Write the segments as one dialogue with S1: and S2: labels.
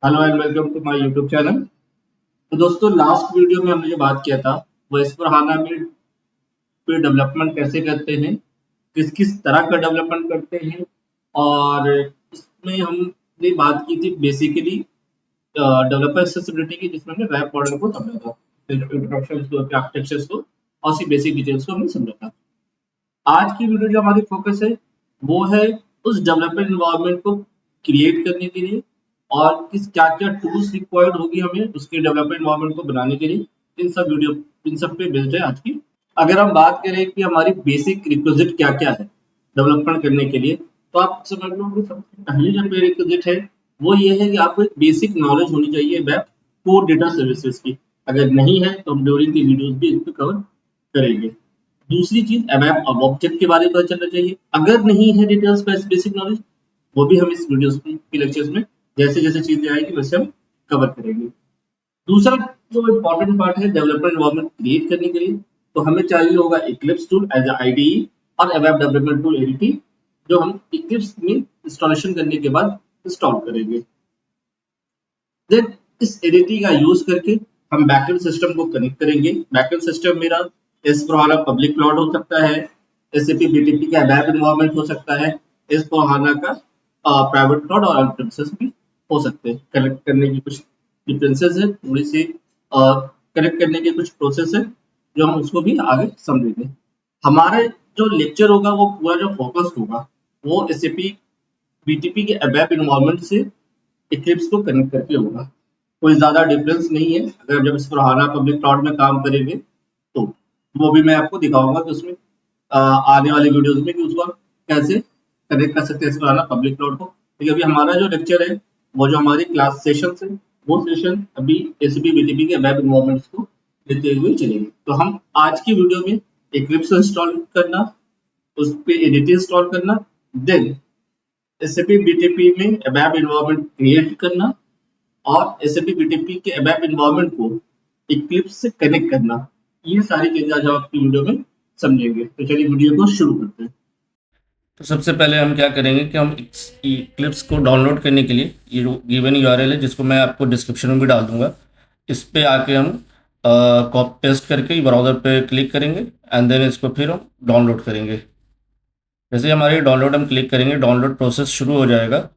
S1: Hello and welcome to my YouTube channel. तो दोस्तों, last video में हमने जो बात किया था वो एस/4HANA में पे डेवलपमेंट कैसे करते हैं, किस किस तरह का डेवलपमेंट करते हैं। और इसमें हमने बात की थी बेसिकली डेवलपर एक्सेसिबिलिटी की, जिसमें हमने वेब मॉडल को समझा था, इंट्रोडक्शन को, आर्किटेक्चर्स को और सी बेसिक डिटेल्स को हमने समझा था। आज की वीडियो जो हमारी फोकस है वो है उस डेवलपमेंट एनवायरनमेंट को क्रिएट करने के लिए और किस क्या क्या टूल्स रिक्वायर्ड होगी हमें उसके डेवलपमेंट एनवायरनमेंट को बनाने के लिए। इन सब पे बेस्ड है आज की। अगर हम बात करें कि हमारी बेसिक रिक्विजिट क्या क्या है डेवलपमेंट करने के लिए, तो आप समझ लो कि सबसे पहली जो प्रीरिक्विजिट है वो ये है कि आपको एक बेसिक नॉलेज होनी चाहिए वेब कोर डेटा सर्विसेज की। अगर नहीं है तो हम ड्यूरिंग की वीडियोस भी इसको कवर करेंगे। दूसरी चीज एमएप अब ऑब्जेक्ट के बारे में पता चलना चाहिए। अगर नहीं है डिटेल्स बेसिक नॉलेज, वो भी हम इस वीडियोस की लेक्चर्स में जैसे जैसे चीजें आएगी वैसे हम कवर करेंगे। दूसरा जो इम्पोर्टेंट पार्ट है डेवलपमेंट एनवायरनमेंट क्रिएट करने के लिए, तो हमें चाहिए होगा इक्लिप्स टूल एज आईडीई और वेब डेवलपमेंट टूल एडीटी, जो हम इक्लिप्स में इंस्टॉलेशन करने के बाद इंस्टॉल करेंगे। देन इस एडीटी का यूज करके हम बैकएंड सिस्टम को कनेक्ट करेंगे। बैकएंड सिस्टम मेरा एस/4HANA पब्लिक क्लाउड हो सकता है, एसएपी बीटीपी का वेब एनवायरनमेंट हो सकता है, एस/4HANA का प्राइवेट क्लाउड और ऑन-प्रेमिसेस भी हो सकते हैं। कनेक्ट करने की कुछ डिफरेंसेस है, थोड़ी सी कनेक्ट करने के कुछ प्रोसेस है जो हम उसको भी आगे समझेंगे। हमारे जो लेक्चर होगा वो पूरा जो फोकस होगा वो एसएपी बीटीपी के वेब एनवायरनमेंट से इक्लिप्स को कनेक्ट करके होगा। कोई ज़्यादा डिफरेंस नहीं है। अगर जब इस पर हाना पब्लिक क्लाउड में काम करेंगे तो वो भी मैं आपको दिखाऊंगा कि उसमें आने वाले वीडियोस में कि उसको आप कैसे कनेक्ट कर सकते हैं इस पर हाना पब्लिक क्लाउड को। क्योंकि अभी हमारा जो लेक्चर है वो जो हमारी क्लास सेशन है वो सेशन अभी एसपी बीटीपी के वेब इन्वायरमेंट्स को लेते हुए चलेंगे। तो हम आज की वीडियो में इक्लिप्स इंस्टॉल करना, उस पर एडिट इंस्टॉल करना, देन एसएपी बीटीपी में वेब इन्वायरमेंट क्रिएट करना और एसएपी बीटीपी के वेब एनवायरनमेंट को इक्लिप्स से कनेक्ट करना, ये सारी चीजें आज हम आपकी वीडियो में समझेंगे। तो चलिए वीडियो को शुरू करते हैं।
S2: तो सबसे पहले हम क्या करेंगे कि हम क्लिप्स को डाउनलोड करने के लिए ये जो गिवन यूआरएल है जिसको मैं आपको डिस्क्रिप्शन में भी डाल दूंगा, इस पे आके हम कॉपी पेस्ट करके ब्राउज़र पे क्लिक करेंगे एंड देन इसको फिर हम डाउनलोड करेंगे। जैसे हमारी डाउनलोड हम क्लिक करेंगे, डाउनलोड प्रोसेस शुरू हो जाएगा।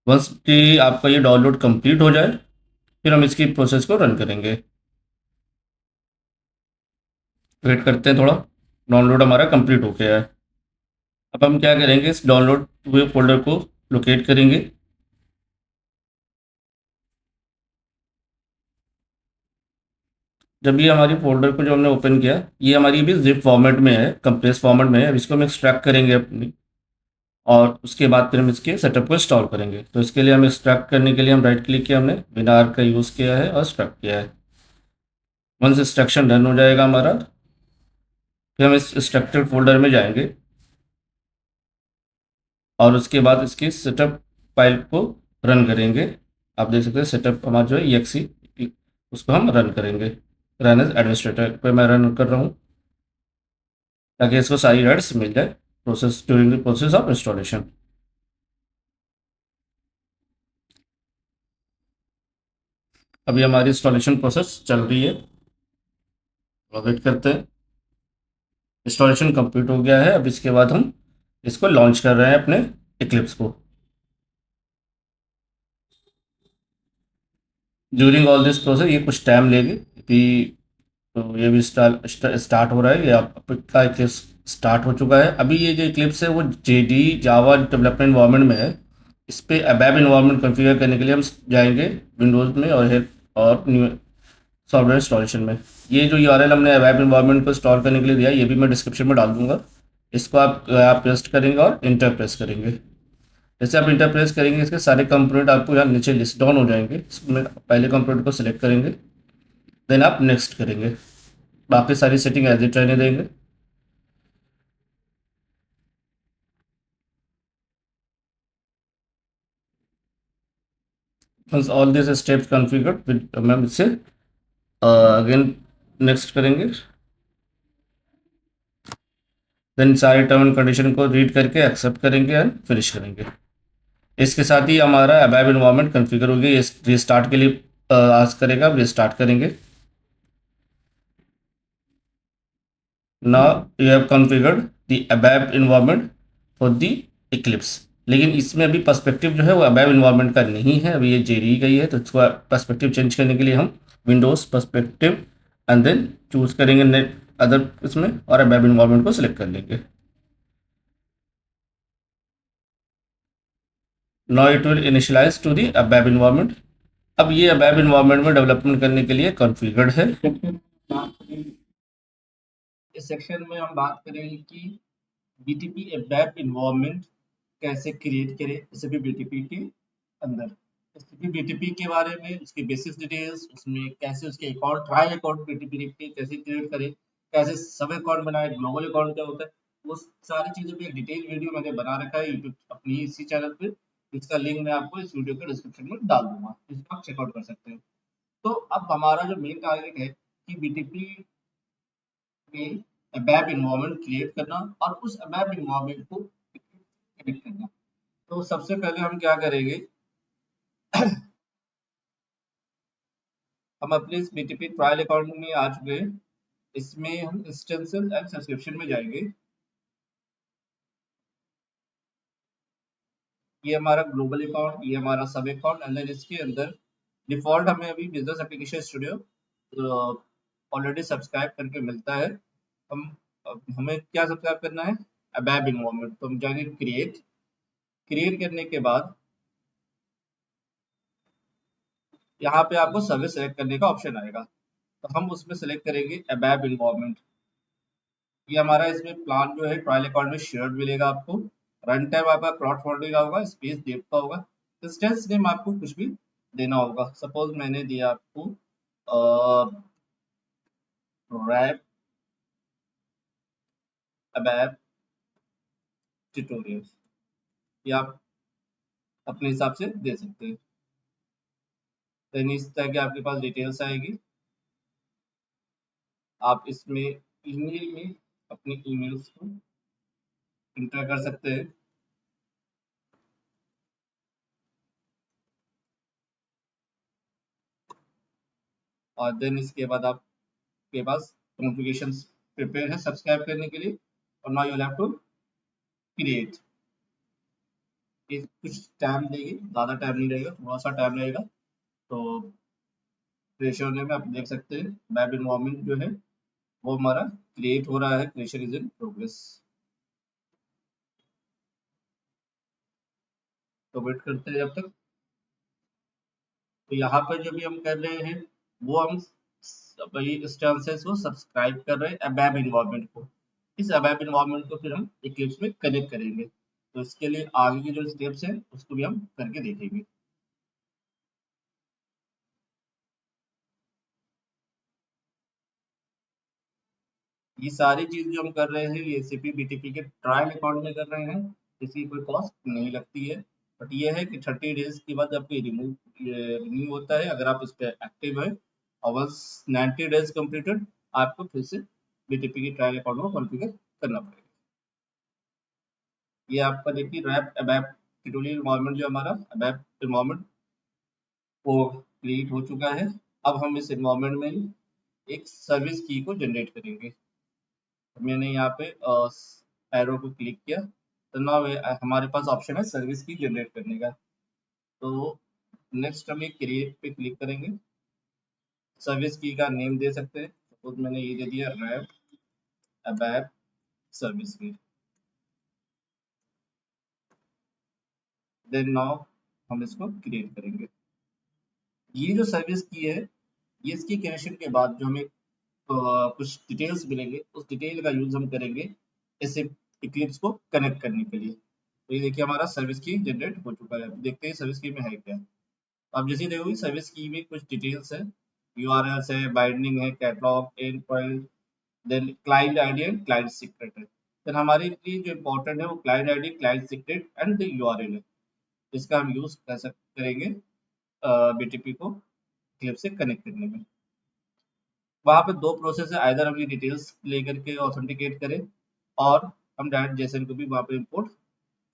S2: वंस कि आपका ये डाउनलोड कंप्लीट हो जाए फिर हम इसकी प्रोसेस को रन करेंगे। वेट करते हैं थोड़ा, डाउनलोड हमारा कंप्लीट हो गया है। अब हम क्या करेंगे, इस डाउनलोड हुए फोल्डर को लोकेट करेंगे। जब ये हमारी फोल्डर को जो हमने ओपन किया, ये हमारी भी जिप फॉर्मेट में है, कंप्रेस फॉर्मेट में है। अब इसको हम एक्सट्रैक्ट करेंगे अपनी, और उसके बाद फिर हम इसके सेटअप को इंस्टॉल करेंगे। तो इसके लिए हम एक्सट्रैक्ट करने के लिए हम राइट क्लिक किया, हमने विनार का यूज़ किया है और एक्सट्रैक्ट किया है। वंस एक्सट्रैक्शन डन हो जाएगा हमारा, फिर हम इस एक्सट्रैक्टेड फोल्डर में जाएंगे और उसके बाद इसकी सेटअप फाइल को रन करेंगे। आप देख सकते हैं सेटअप हमारा जो है EXE, उसको हम रन करेंगे। रन एज एडमिनिस्ट्रेटर पे मैं रन कर रहा हूँ ताकि इसको सारी राइट्स मिल जाए process during the process of installation. अभी हमारी इंस्टॉलेशन प्रोसेस चल रही है, वेट करते हैं। इंस्टॉलेशन कंप्लीट हो गया है। अब इसके बाद हम इसको लॉन्च कर रहे हैं अपने इक्लिप्स को। ड्यूरिंग ऑल दिस प्रोसेस ये कुछ टाइम लेगी कि, तो ये भी स्टार्ट हो रहा है। ये आपका इक्लिप्स स्टार्ट हो चुका है। अभी ये जो इक्लिप्स है वो जेडी जावा डेवलपमेंट इन्वायरमेंट में है। इस पे वेब इन्वायरमेंट कॉन्फ़िगर करने के लिए हम जाएंगे विंडोज़ में और न्यू सॉफ्टवेयर इंस्टॉलेशन में। ये जो यूआरएल हमने वेब इन्वायरमेंट को इंस्टॉल करने के लिए दिया, ये भी मैं डिस्क्रिप्शन में डाल दूंगा। इसको आप पेस्ट करेंगे और इंटर प्रेस करेंगे। जैसे आप इंटर प्रेस करेंगे इसके सारे कंपोनेंट आपको यहाँ नीचे लिस्ट डाउन हो जाएंगे। इसमें पहले कंपोनेंट को सिलेक्ट करेंगे, देन आप नेक्स्ट करेंगे। बाकी सारी सेटिंग एज इट रहने देंगे। once all these steps configured with ma'am इससे अगेन नेक्स्ट करेंगे। देन सारे टर्म एंड कंडीशन को रीड करके एक्सेप्ट करेंगे एंड फिनिश करेंगे। इसके साथ ही हमारा अबैव इन्वायरमेंट कॉन्फ़िगर हो गया। ये रिस्टार्ट के लिए आस्क करेगा, अब रिस्टार्ट करेंगे। Now you have configured the ABAP environment for the Eclipse. लेकिन इसमें अभी पर्सपेक्टिव जो है वो अबैव इन्वायरमेंट का नहीं है, अभी ये जेडी का ही है। तो इसको पर्सपेक्टिव चेंज करने के लिए हम windows perspective and then choose करेंगे नेट अदर इसमें, और अबैव इन्वायरमेंट को सिलेक्ट कर लेंगे। Now it will initialize to the ABAP environment. अब ये अबैव इन्वायरमेंट में डेवलपमेंट करने के लिए कॉन्फ़िगर्ड है।
S1: इस सेक्शन में हम बात करेंगे कि बीटीपी वेब इन्वायरमेंट कैसे क्रिएट करें एसएपी बीटीपी के अंदर। एसएपी बीटीपी के बारे में, उसकी बेसिक डिटेल्स, उसमें कैसे उसके अकाउंट, ट्रायल अकाउंट बीटीपी कैसे क्रिएट करें, कैसे सब अकाउंट बनाए, ग्लोबल अकाउंट क्या होता है, वो सारी चीज़ों पे एक डिटेल वीडियो मैंने बना रखा है यूट्यूब अपनी इसी चैनल पे, जिसका लिंक मैं आपको इस वीडियो के डिस्क्रिप्शन में डाल दूंगा, इसको आप चेकआउट कर सकते हैं। तो अब हमारा जो मेन टारगेट है कि बीटीपी में वेब इन्वायरमेंट क्रिएट करना और उस वेब इन्वायरमेंट को कनेक्ट करना। तो सबसे पहले हम क्या करेंगे, हम अपने इस बीटीपी ट्रायल अकाउंट में आ चुके हैं। इसमें हम इंस्टेंसेस एंड सब्सक्रिप्शन में जाएंगे। ये हमारा ग्लोबल अकाउंट, ये हमारा सब अकाउंट, एंड देन इसके अंदर डिफॉल्ट हमें अभी business application studio already subscribe करके मिलता है। हम हमें क्या सब्सक्राइब करना है, अबैब इन्वायरमेंट। तो हम जाएंगे क्रिएट। क्रिएट करने के बाद यहाँ पे आपको सर्विस सेलेक्ट करने का ऑप्शन आएगा, तो हम उसमें सेलेक्ट करेंगे अबैब इन्वायरमेंट। ये हमारा इसमें प्लान जो है ट्रायल अकाउंट में शेयर्ड मिलेगा आपको। रन टाइम आपका क्लाउड फोल्डर का होगा, स्पेस देव का होगा, इंस्टेंस नेम आपको कुछ भी देना होगा। सपोज मैंने दिया आपको रैप अबैब ट्यूटोरियल, ये आप अपने हिसाब से दे सकते हैं। देन इस तरह की आपके पास डिटेल्स आएगी। आप इसमें ईमेल में अपने ईमेल्स को इंटर कर सकते हैं। और देन इसके बाद आपके पास कॉन्फ़िगरेशन प्रिपेयर है सब्सक्राइब करने के लिए। और now you will have to create. ये कुछ टाइम लेगी, ज़्यादा टाइम नहीं लगेगा, थोड़ा सा टाइम लगेगा। तो क्रिएशन होने में आप देख सकते हैं वेब इन्वायरमेंट जो है वो हमारा क्रिएट हो रहा है। Creation is in progress. तो वेट करते हैं जब तक। तो यहाँ पर जो भी हम कर रहे हैं वो हम वही इंस्टेंसेस को सब्सक्राइब कर रहे हैं अबैब इन्वायरमेंट को। इस अबैब इन्वायरमेंट को फिर हम इक्लिप्स में कनेक्ट करेंगे। तो इसके लिए आगे की जो स्टेप्स हैं उसको भी हम करके देखेंगे। ये सारी चीज़ जो हम कर रहे हैं ये एसीपी बीटीपी के ट्रायल अकाउंट में कर रहे हैं, इसकी कोई कॉस्ट नहीं लगती है। बट ये है कि 30 डेज के बाद आपको रिन्यू होता है अगर आप इस पर एक्टिव है। और वंस 90 डेज कंप्लीटेड आपको फिर से बीटीपी की ट्रायल अकाउंट को कॉन्फ़िगर करना पड़ेगा। ये आपका देखिए रैप अबैप ट्यूटोरियल इन्वायरमेंट जो हमारा अबैप इन्वायरमेंट वो क्रिएट हो चुका है। अब हम इस इन्वायरमेंट में एक सर्विस की को जनरेट करेंगे। मैंने यहाँ पे एरो को क्लिक किया, तो नाउ हमारे पास ऑप्शन है सर्विस की जनरेट करने का। तो नेक्स्ट हम ये क्रिएट पे क्लिक करेंगे। सर्विस की का नेम दे सकते हैं, सपोज मैंने ये दे दिया रैप अबैप सर्विस की। देन नाउ हम इसको क्रिएट करेंगे। ये जो सर्विस की है ये इसकी क्रिएशन के बाद जो हमें कुछ डिटेल्स मिलेंगे उस डिटेल का यूज हम करेंगे इसे इक्लिप्स को कनेक्ट करने के लिए। तो ये देखिए हमारा सर्विस की जनरेट हो चुका है। देखते हैं सर्विस की में है क्या। आप जैसे देखोगे सर्विस की में कुछ डिटेल्स है, यूआरएल्स है, बाइंडिंग है, catalogue, end point, then client ID and client secret है। देन हमारे लिए जो इम्पोर्टेंट है वो client ID, client secret and URL है। इसका हम यूज करेंगे बीटीपी को क्लिप से कनेक्ट करने में। वहाँ पे दो प्रोसेस है, आइदर हम ये डिटेल्स लेकर के ऑथेंटिकेट करें और हम डायरेक्ट जेसन को भी वहाँ पे इंपोर्ट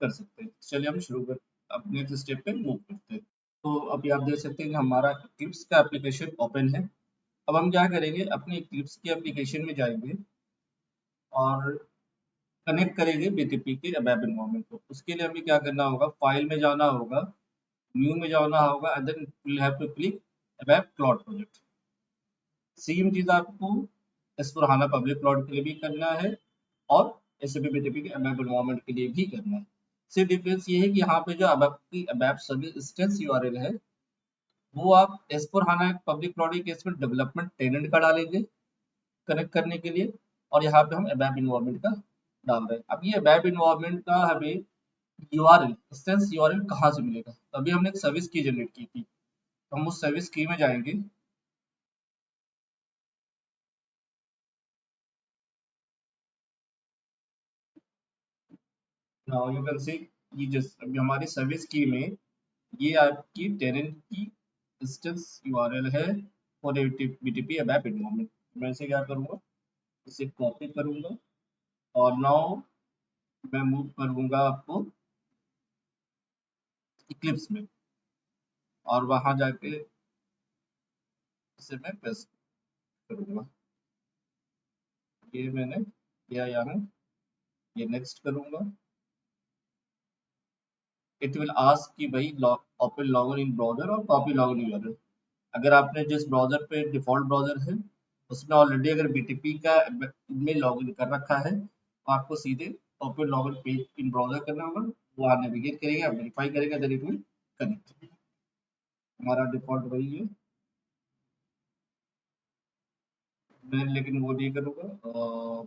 S1: कर सकते हैं। चलिए हम शुरू कर अब नेक्स्ट स्टेप पे मूव करते हैं। तो अभी आप देख सकते हैं कि हमारा इक्लिप्स का एप्लीकेशन ओपन है। अब हम क्या करेंगे, अपने इक्लिप्स की एप्लीकेशन में जाएंगे और कनेक्ट करेंगे बीटीपी के अबैप एनवायरनमेंट को। उसके लिए हमें क्या करना होगा, फाइल में जाना होगा, न्यू में जाना होगा and then we have to click ABAP cloud project. Same चीज आपको S/4HANA पब्लिक क्लाउड के लिए भी करना है और SAP BTP के अबैप एनवायरनमेंट के लिए भी करना है। सिर्फ डिफरेंस ये है कि यहाँ पे जो अबैप की अबैप सर्विस इंस्टेंस यूआरएल है वो आप S/4HANA पब्लिक क्लाउड के केस में डेवलपमेंट टेनेंट का डालेंगे कनेक्ट करने के लिए, और यहाँ पे हम अबैप एनवायरनमेंट का डाल रहे हैं। अब ये अबैप एनवायरनमेंट का हमें यूआरएल इंस्टेंस यूआरएल कहाँ से मिलेगा, तो अभी हमने एक सर्विस की जनरेट की थी, तो हम उस सर्विस की में जाएंगे। नाउ यू कैन सी ये जस्ट अभी हमारी सर्विस की में ये आपकी टेनेंट की इंस्टेंस यूआरएल है फॉर बीटीपी अबैप एनवायरनमेंट। मैं इसे क्या करूँगा, इसे कॉपी करूँगा और नाउ मैं मूव करूँगा आपको इक्लिप्स में और वहाँ जाके इसे मैं पेस्ट करूँगा। ये मैंने किया यहाँ, ये नेक्स्ट करूँगा। इट विल आस्क कि भाई ओपन लॉगिन इन ब्राउज़र और कॉपी लॉगिन यूआरएल। अगर आपने जिस ब्राउज़र पे डिफ़ॉल्ट ब्राउज़र है उसमें ऑलरेडी अगर बीटीपी का में लॉगिन कर रखा है तो आपको सीधे open login page in browser करना होगा, वहाँ नेविगेट करेंगे, वेरीफाई करेंगे, देन इट विल कनेक्ट। हमारा डिफ़ॉल्ट वही है, मैं लेकिन वो नहीं करूँगा।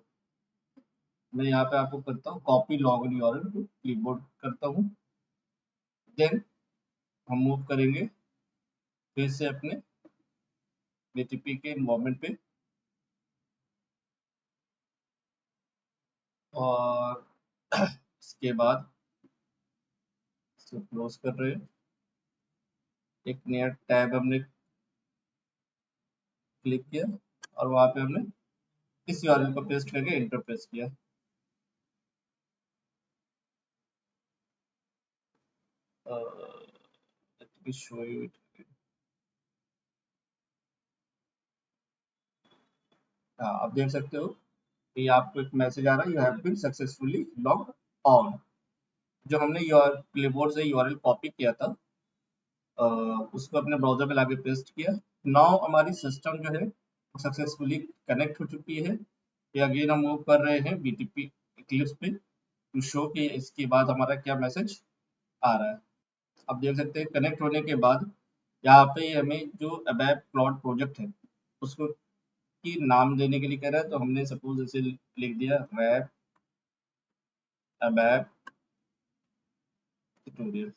S1: मैं यहाँ पे आपको करता हूँ copy login URL to clipboard करता हूँ, देन हम मूव करेंगे फिर से अपने बीटीपी के इन्वायरमेंट पे और इसके बाद इसे क्लोज कर रहे हैं। एक नया टैब हमने क्लिक किया और वहाँ पे हमने इस यूआरएल को पेस्ट करके एंटर प्रेस किया। let me show you it again. हाँ, आप देख सकते हो कि आपको एक मैसेज आ रहा है, you have been successfully logged on. जो हमने क्लिपबोर्ड से यूआरएल कॉपी किया था उसको अपने ब्राउजर में लाके पेस्ट किया। नाउ हमारी सिस्टम जो है सक्सेसफुली कनेक्ट हो चुकी है। ये अगेन हम मूव कर रहे हैं बीटीपी इक्लिप्स पे टू शो कि इसके बाद हमारा क्या मैसेज आ रहा है। आप देख सकते हैं कनेक्ट होने के बाद यहाँ पे हमें जो अबैप क्लाउड प्रोजेक्ट है उसको की नाम देने के लिए कह रहा है, तो हमने सपोज इसे लिख दिया रैप अबैप ट्यूटोरियल।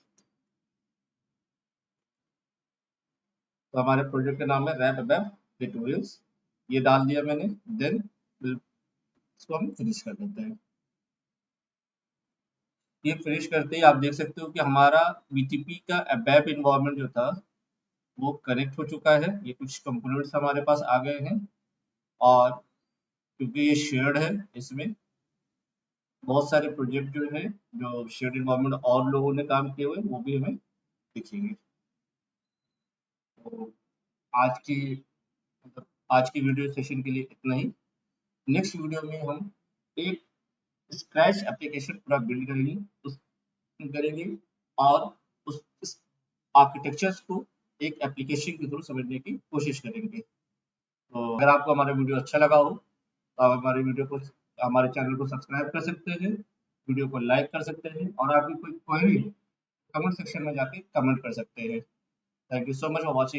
S1: तो हमारे प्रोजेक्ट का नाम है रैप अबैप ट्यूटोरियल्स, ये डाल दिया मैंने। देन इसको हम फिनिश कर देते हैं। ये फिनिश करते ही आप देख सकते हो कि हमारा बीटीपी का अबैप इन्वायरमेंट जो था वो कनेक्ट हो चुका है। ये कुछ कंपोनेंट्स हमारे पास आ गए हैं और क्योंकि ये शेयर्ड है इसमें बहुत सारे प्रोजेक्ट जो है जो शेयर्ड इन्वायरमेंट और लोगों ने काम किए हुए वो भी हमें दिखेंगे। तो आज की मतलब आज की वीडियो सेशन के लिए इतना ही। नेक्स्ट वीडियो में हम एक स्क्रैच एप्लीकेशन पूरा बिल्ड करेंगे और उस आर्किटेक्चर्स को एक एप्लीकेशन के थ्रू समझने की कोशिश करेंगे। तो अगर आपको हमारा वीडियो अच्छा लगा हो तो आप हमारे चैनल को सब्सक्राइब कर सकते हैं, वीडियो को लाइक कर सकते हैं और आपकी कोई क्वेरी कमेंट सेक्शन में जाके कमेंट कर सकते हैं। Thank you so much for watching.